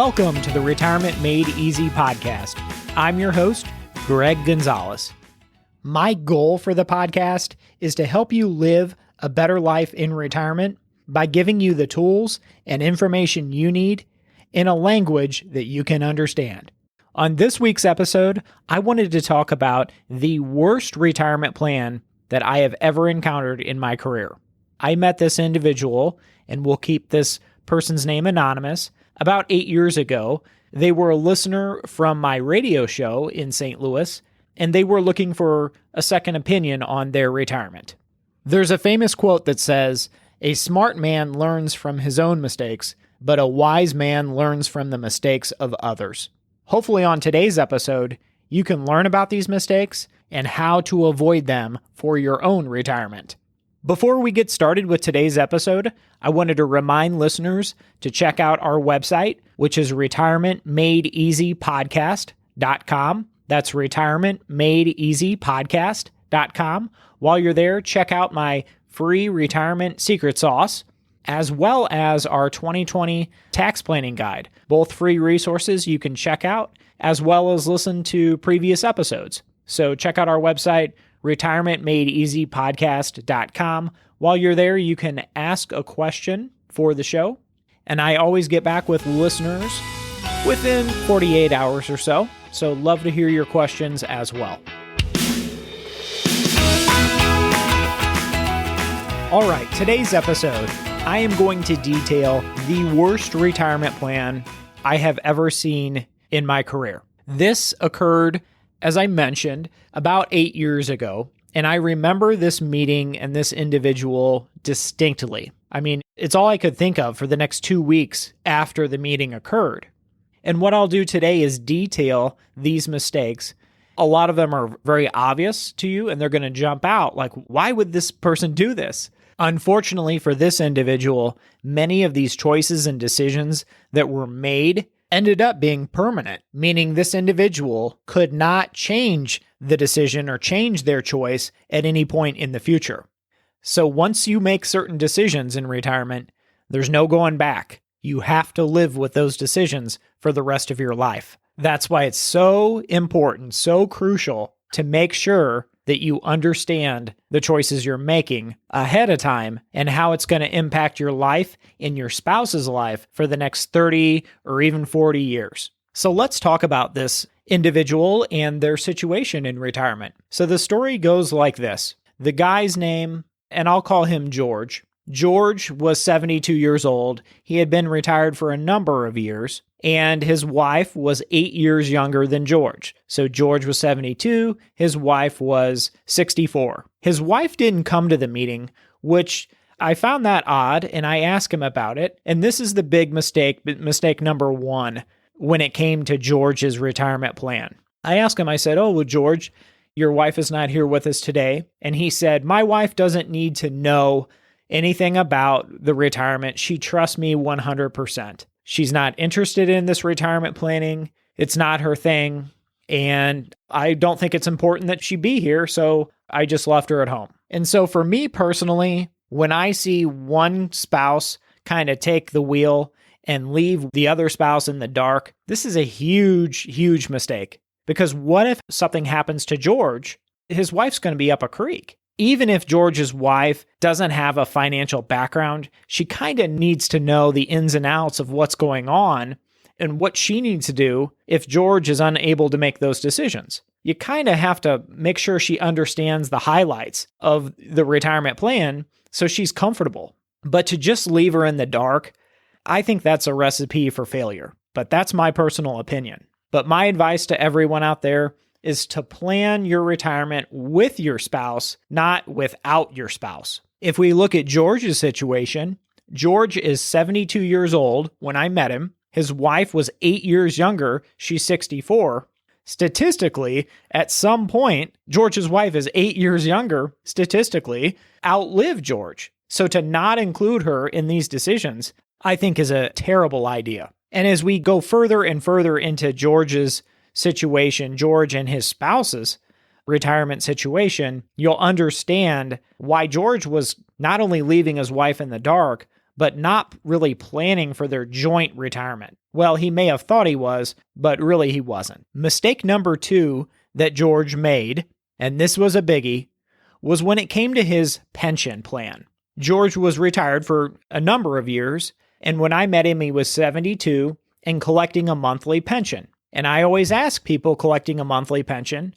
Welcome to the Retirement Made Easy podcast. I'm your host, Greg Gonzalez. My goal for the podcast is to help you live a better life in retirement by giving you the tools and information you need in a language that you can understand. On this week's episode, I wanted to talk about the worst retirement plan that I have ever encountered in my career. I met this individual, and we'll keep this person's name anonymous, about 8 years ago. They were a listener from my radio show in St. Louis, and they were looking for a second opinion on their retirement. There's a famous quote that says, "A smart man learns from his own mistakes, but a wise man learns from the mistakes of others." Hopefully on today's episode, you can learn about these mistakes and how to avoid them for your own retirement. Before we get started with today's episode, I wanted to remind listeners to check out our website, which is retirementmadeeasypodcast.com. That's retirementmadeeasypodcast.com. While you're there, check out my free retirement secret sauce, as well as our 2020 tax planning guide. Both free resources you can check out, as well as listen to previous episodes. So check out our website, retirementmadeeasypodcast.com. While you're there, you can ask a question for the show, and I always get back with listeners within 48 hours or so. So love to hear your questions as well. All right, today's episode, I am going to detail the worst retirement plan I have ever seen in my career. This occurred, as I mentioned, about 8 years ago, and I remember this meeting and this individual distinctly. I mean, it's all I could think of for the next 2 weeks after the meeting occurred. And what I'll do today is detail these mistakes. A lot of them are very obvious to you, and they're going to jump out like, why would this person do this? Unfortunately for this individual, many of these choices and decisions that were made ended up being permanent, meaning this individual could not change the decision or change their choice at any point in the future. So once you make certain decisions in retirement, there's no going back. You have to live with those decisions for the rest of your life. That's why it's so important, so crucial to make sure that you understand the choices you're making ahead of time and how it's going to impact your life and your spouse's life for the next 30 or even 40 years. So let's talk about this individual and their situation in retirement. So the story goes like this. The guy's name, and I'll call him George. George was 72 years old. He had been retired for a number of years, and his wife was 8 years younger than George. So George was 72, his wife was 64. His wife didn't come to the meeting, which I found that odd, and I asked him about it. And this is the big mistake number one when it came to George's retirement plan. I asked him, I said, "Oh, well, George, your wife is not here with us today." And he said, "My wife doesn't need to know anything about the retirement. She trusts me 100%. She's not interested in this retirement planning. It's not her thing. And I don't think it's important that she be here, so I just left her at home." And so for me personally, when I see one spouse kind of take the wheel and leave the other spouse in the dark, this is a huge, huge mistake. Because what if something happens to George? His wife's going to be up a creek. Even if George's wife doesn't have a financial background, she kind of needs to know the ins and outs of what's going on and what she needs to do if George is unable to make those decisions. You kind of have to make sure she understands the highlights of the retirement plan so she's comfortable. But to just leave her in the dark, I think that's a recipe for failure. But that's my personal opinion. But my advice to everyone out there is to plan your retirement with your spouse, not without your spouse. If we look at George's situation, George is 72 years old when I met him. His wife was 8 years younger. She's 64. Statistically, at some point, George's wife is 8 years younger, statistically, outlived George. So to not include her in these decisions, I think is a terrible idea. And as we go further and further into George's situation, George and his spouse's retirement situation, you'll understand why George was not only leaving his wife in the dark, but not really planning for their joint retirement. Well, he may have thought he was, but really he wasn't. Mistake number 2 that George made, and this was a biggie, was when it came to his pension plan. George was retired for a number of years, and when I met him, he was 72 and collecting a monthly pension. And I always ask people collecting a monthly pension,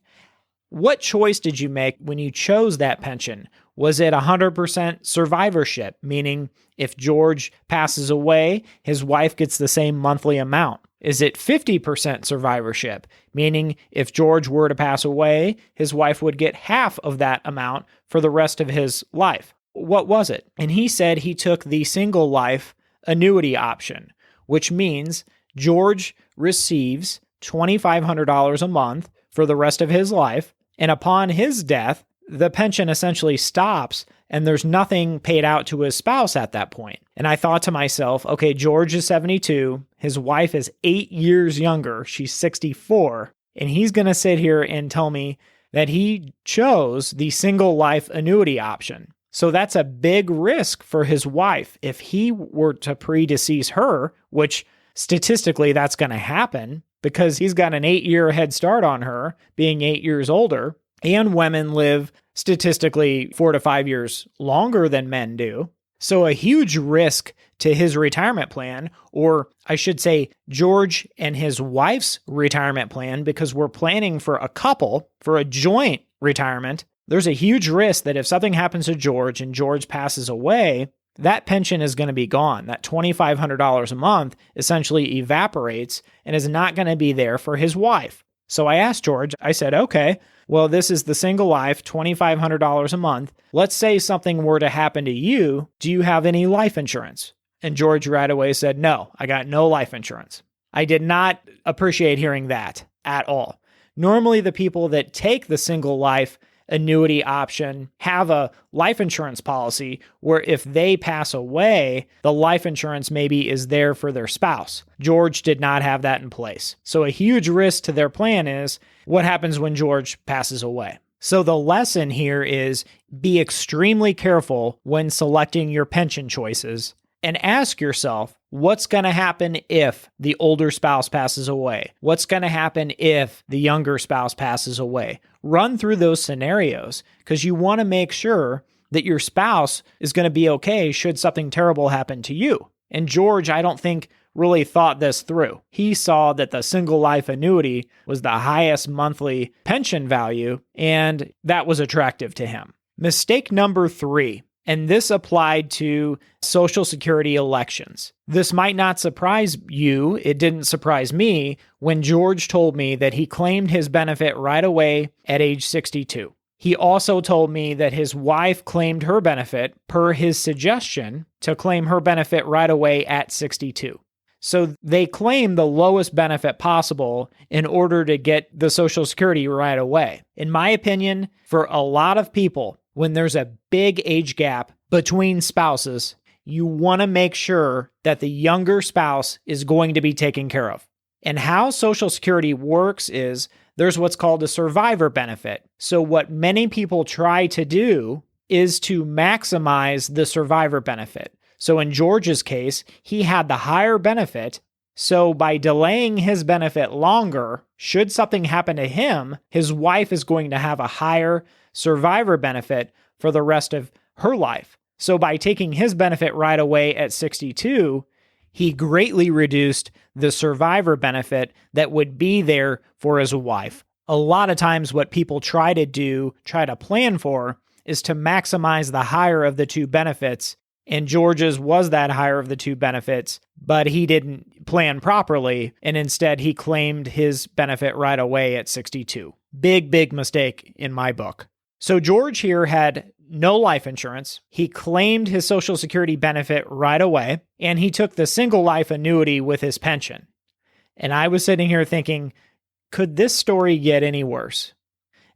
what choice did you make when you chose that pension? Was it 100% survivorship, meaning if George passes away, his wife gets the same monthly amount? Is it 50% survivorship, meaning if George were to pass away, his wife would get half of that amount for the rest of his life? What was it? And he said he took the single life annuity option, which means George receives $2,500 a month for the rest of his life, and upon his death, the pension essentially stops and there's nothing paid out to his spouse at that point. And I thought to myself, okay, George is 72, his wife is 8 years younger, she's 64, and he's going to sit here and tell me that he chose the single life annuity option. So that's a big risk for his wife. If he were to predecease her, which statistically that's going to happen because he's got an 8-year head start on her, being 8 years older, and women live statistically 4 to 5 years longer than men do. So a huge risk to his retirement plan, or I should say George and his wife's retirement plan, because we're planning for a couple, for a joint retirement. There's a huge risk that if something happens to George and George passes away, that pension is going to be gone. That $2,500 a month essentially evaporates and is not going to be there for his wife. So I asked George, I said, okay, well, this is the single life, $2,500 a month. Let's say something were to happen to you. Do you have any life insurance? And George right away said, no, I got no life insurance. I did not appreciate hearing that at all. Normally, the people that take the single life annuity option have a life insurance policy where if they pass away, the life insurance maybe is there for their spouse. George did not have that in place. So a huge risk to their plan is what happens when George passes away. So the lesson here is be extremely careful when selecting your pension choices and ask yourself, what's going to happen if the older spouse passes away? What's going to happen if the younger spouse passes away? Run through those scenarios because you want to make sure that your spouse is going to be okay should something terrible happen to you. And George, I don't think, really thought this through. He saw that the single life annuity was the highest monthly pension value, and that was attractive to him. Mistake number 3. And this applied to Social Security elections. This might not surprise you. It didn't surprise me when George told me that he claimed his benefit right away at age 62. He also told me that his wife claimed her benefit per his suggestion to claim her benefit right away at 62. So they claim the lowest benefit possible in order to get the Social Security right away. In my opinion, for a lot of people, when there's a big age gap between spouses, you want to make sure that the younger spouse is going to be taken care of. And how Social Security works is there's what's called a survivor benefit. So what many people try to do is to maximize the survivor benefit. So in George's case, he had the higher benefit. So by delaying his benefit longer, should something happen to him, his wife is going to have a higher survivor benefit for the rest of her life. So by taking his benefit right away at 62, he greatly reduced the survivor benefit that would be there for his wife. A lot of times what people try to plan for, is to maximize the higher of the two benefits. And George's was that higher of the two benefits, but he didn't plan properly, and instead he claimed his benefit right away at 62. Big mistake in my book. So George here had no life insurance. He claimed his Social Security benefit right away, and he took the single life annuity with his pension. And I was sitting here thinking, could this story get any worse?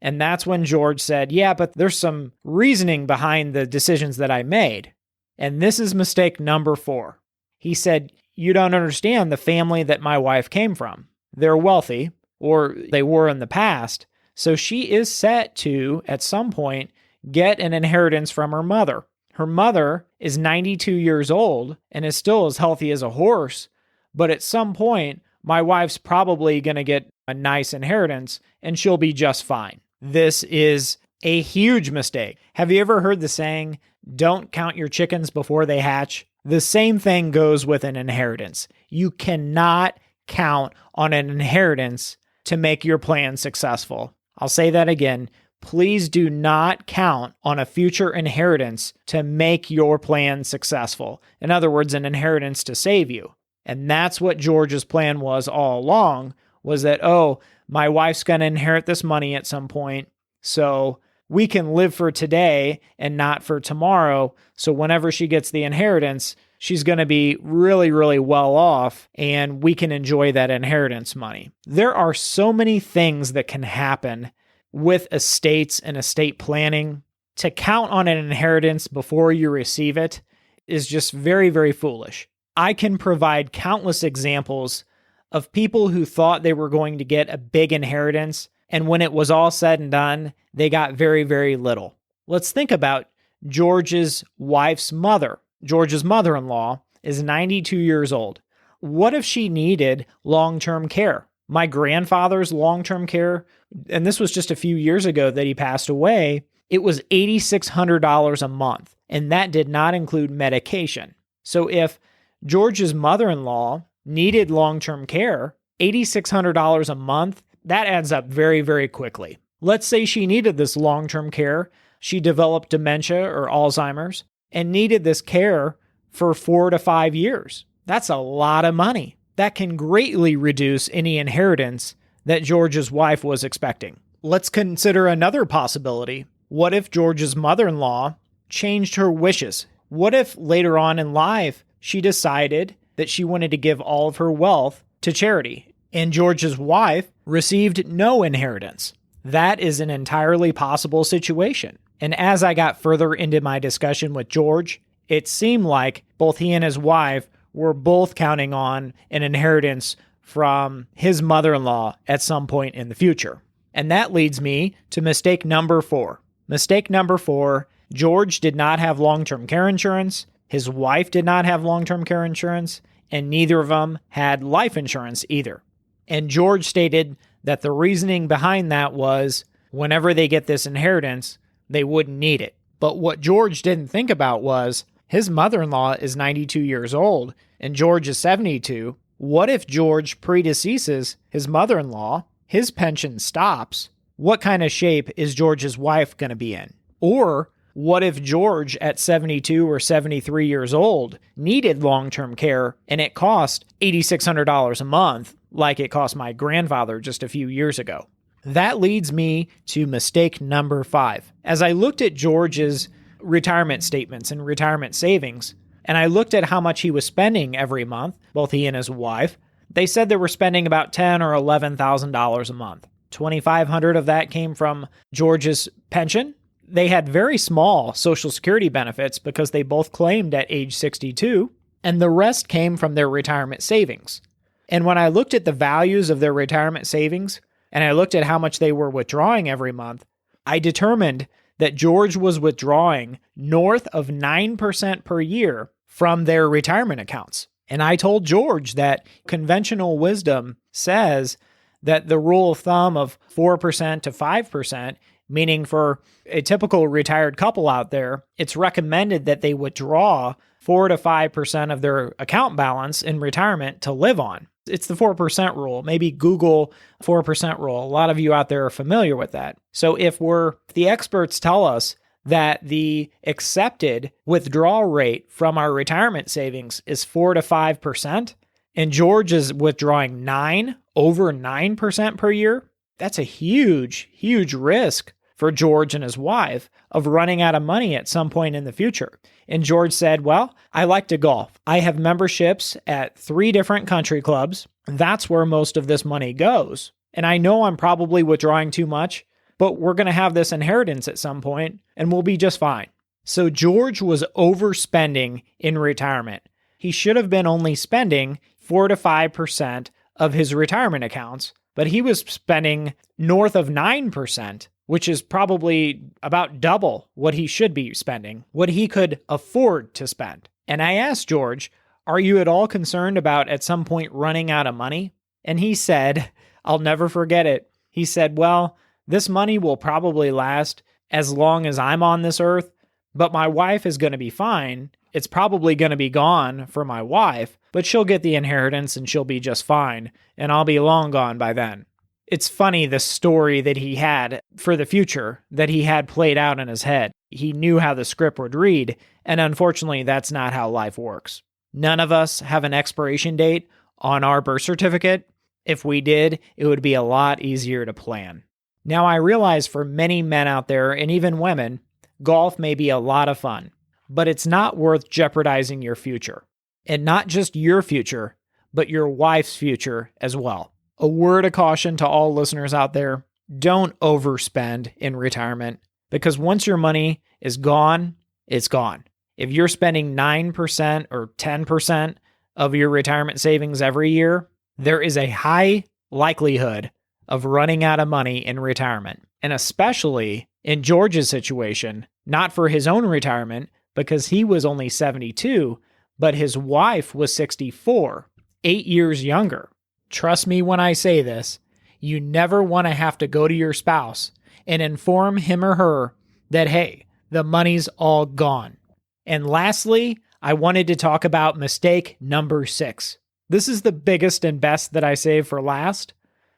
And that's when George said, yeah, but there's some reasoning behind the decisions that I made. And this is mistake number 4. He said, you don't understand the family that my wife came from. They're wealthy, or they were in the past, so she is set to, at some point, get an inheritance from her mother. Her mother is 92 years old and is still as healthy as a horse, but at some point, my wife's probably going to get a nice inheritance and she'll be just fine. This is a huge mistake. Have you ever heard the saying, don't count your chickens before they hatch? The same thing goes with an inheritance. You cannot count on an inheritance to make your plan successful. I'll say that again. Please do not count on a future inheritance to make your plan successful. In other words, an inheritance to save you. And that's what George's plan was all along, was that, oh, my wife's going to inherit this money at some point, so we can live for today and not for tomorrow. So whenever she gets the inheritance, she's going to be really, really well off, and we can enjoy that inheritance money. There are so many things that can happen with estates and estate planning. To count on an inheritance before you receive it is just very, very foolish. I can provide countless examples of people who thought they were going to get a big inheritance, and when it was all said and done, they got very, very little. Let's think about George's wife's mother. George's mother-in-law is 92 years old. What if she needed long-term care? My grandfather's long-term care, and this was just a few years ago that he passed away, it was $8,600 a month, and that did not include medication. So if George's mother-in-law needed long-term care, $8,600 a month, that adds up very, very quickly. Let's say she needed this long-term care. She developed dementia or Alzheimer's and needed this care for 4 to 5 years. That's a lot of money. That can greatly reduce any inheritance that George's wife was expecting. Let's consider another possibility. What if George's mother-in-law changed her wishes? What if later on in life she decided that she wanted to give all of her wealth to charity, and George's wife received no inheritance? That is an entirely possible situation. And as I got further into my discussion with George, it seemed like both he and his wife were both counting on an inheritance from his mother-in-law at some point in the future. And that leads me to mistake number 4. Mistake number 4, George did not have long-term care insurance, his wife did not have long-term care insurance, and neither of them had life insurance either. And George stated that the reasoning behind that was whenever they get this inheritance, they wouldn't need it. But what George didn't think about was his mother-in-law is 92 years old and George is 72. What if George predeceases his mother-in-law, his pension stops? What kind of shape is George's wife going to be in? Or what if George at 72 or 73 years old needed long-term care and it cost $8,600 a month like it cost my grandfather just a few years ago? That leads me to mistake number 5. As I looked at George's retirement statements and retirement savings, and I looked at how much he was spending every month, both he and his wife, they said they were spending about $10,000 or $11,000 a month. $2,500 of that came from George's pension. They had very small Social Security benefits because they both claimed at age 62, and the rest came from their retirement savings. And when I looked at the values of their retirement savings, and I looked at how much they were withdrawing every month, I determined that George was withdrawing north of 9% per year from their retirement accounts. And I told George that conventional wisdom says that the rule of thumb of 4% to 5%, meaning for a typical retired couple out there, it's recommended that they withdraw 4 to 5% of their account balance in retirement to live on. It's the 4% rule. Maybe Google 4% rule. A lot of you out there are familiar with that. So if the experts tell us that the accepted withdrawal rate from our retirement savings is 4 to 5%, and George is withdrawing over 9% per year, that's a huge, huge risk for George and his wife of running out of money at some point in the future. And George said, well, I like to golf. I have memberships at 3 different country clubs. That's where most of this money goes. And I know I'm probably withdrawing too much, but we're going to have this inheritance at some point and we'll be just fine. So George was overspending in retirement. He should have been only spending 4 to 5% of his retirement accounts, but he was spending north of 9%. which is probably about double what he should be spending, what he could afford to spend. And I asked George, are you at all concerned about at some point running out of money? And he said, I'll never forget it. He said, well, this money will probably last as long as I'm on this earth, but my wife is going to be fine. It's probably going to be gone for my wife, but she'll get the inheritance and she'll be just fine, and I'll be long gone by then. It's funny, the story that he had for the future that he had played out in his head. He knew how the script would read, and unfortunately, that's not how life works. None of us have an expiration date on our birth certificate. If we did, it would be a lot easier to plan. Now, I realize for many men out there, and even women, golf may be a lot of fun, but it's not worth jeopardizing your future. And not just your future, but your wife's future as well. A word of caution to all listeners out there, don't overspend in retirement, because once your money is gone, it's gone. If you're spending 9% or 10% of your retirement savings every year, there is a high likelihood of running out of money in retirement. And especially in George's situation, not for his own retirement, because he was only 72, but his wife was 64, 8 years younger. Trust me when I say this, you never want to have to go to your spouse and inform him or her that, hey, the money's all gone. And lastly, I wanted to talk about mistake number 6. This is the biggest and best that I saved for last,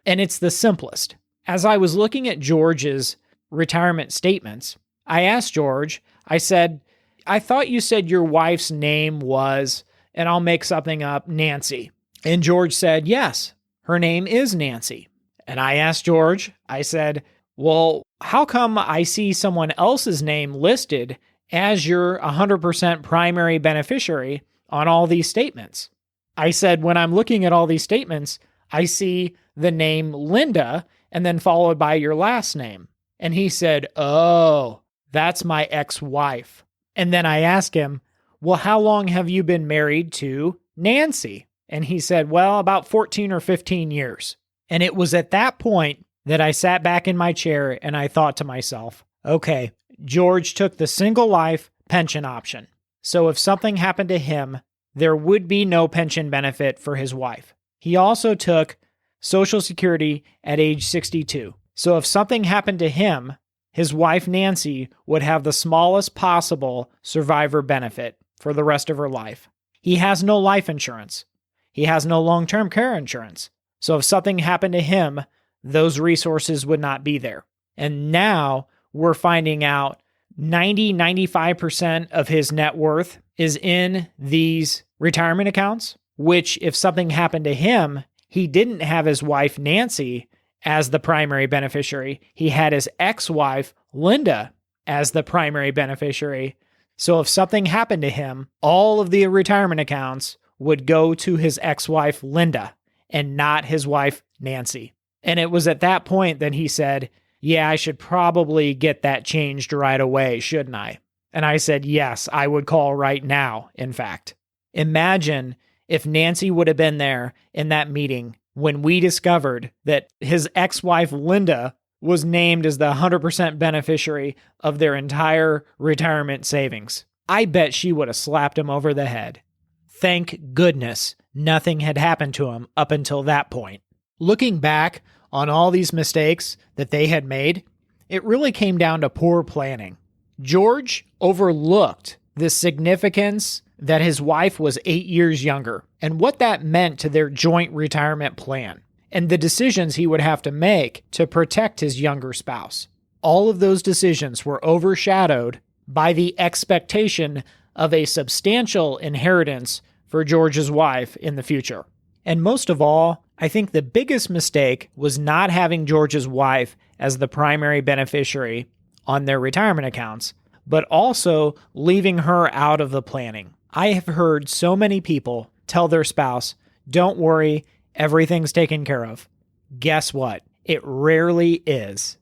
and it's the simplest. As I was looking at George's retirement statements, I asked George, I said, I thought you said your wife's name was, and I'll make something up, Nancy. And George said, yes, her name is Nancy. And I asked George, I said, well, how come I see someone else's name listed as your 100% primary beneficiary on all these statements? I said, when I'm looking at all these statements, I see the name Linda and then followed by your last name. And he said, oh, that's my ex-wife. And then I asked him, well, how long have you been married to Nancy? And he said, well, about 14 or 15 years. And it was at that point that I sat back in my chair and I thought to myself, okay, George took the single life pension option. So if something happened to him, there would be no pension benefit for his wife. He also took Social Security at age 62. So if something happened to him, his wife Nancy would have the smallest possible survivor benefit for the rest of her life. He has no life insurance. He has no long-term care insurance. So if something happened to him, those resources would not be there. And now we're finding out 95% of his net worth is in these retirement accounts, which if something happened to him, he didn't have his wife Nancy as the primary beneficiary. He had his ex-wife Linda as the primary beneficiary. So if something happened to him, all of the retirement accounts would go to his ex-wife Linda and not his wife Nancy. And it was at that point that he said, yeah, I should probably get that changed right away, shouldn't I? And I said, yes, I would call right now, in fact. Imagine if Nancy would have been there in that meeting when we discovered that his ex-wife Linda was named as the 100% beneficiary of their entire retirement savings. I bet she would have slapped him over the head. Thank goodness nothing had happened to him up until that point. Looking back on all these mistakes that they had made, it really came down to poor planning. George overlooked the significance that his wife was 8 years younger and what that meant to their joint retirement plan and the decisions he would have to make to protect his younger spouse. All of those decisions were overshadowed by the expectation of a substantial inheritance for George's wife in the future. And most of all, I think the biggest mistake was not having George's wife as the primary beneficiary on their retirement accounts, but also leaving her out of the planning. I have heard so many people tell their spouse, don't worry, everything's taken care of. Guess what? It rarely is.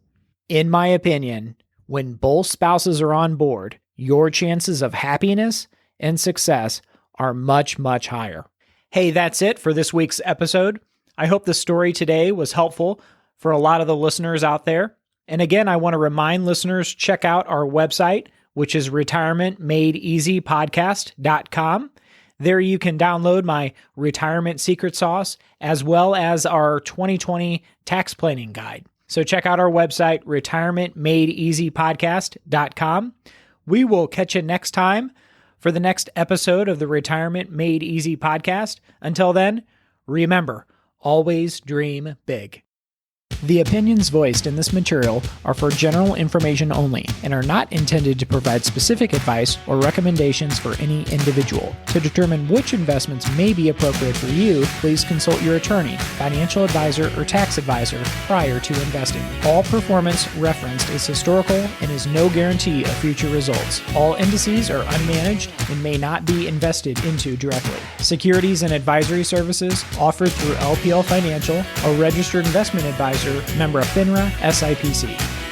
In my opinion, when both spouses are on board, your chances of happiness and success are much, much higher. Hey, that's it for this week's episode. I hope the story today was helpful for a lot of the listeners out there. And again, I want to remind listeners, check out our website, which is retirementmadeeasypodcast.com. There you can download my retirement secret sauce as well as our 2020 tax planning guide. So check out our website, retirementmadeeasypodcast.com. We will catch you next time for the next episode of the Retirement Made Easy podcast. Until then, remember, always dream big. The opinions voiced in this material are for general information only and are not intended to provide specific advice or recommendations for any individual. To determine which investments may be appropriate for you, please consult your attorney, financial advisor, or tax advisor prior to investing. All performance referenced is historical and is no guarantee of future results. All indices are unmanaged and may not be invested into directly. Securities and advisory services offered through LPL Financial, a registered investment advisor, member of FINRA, SIPC.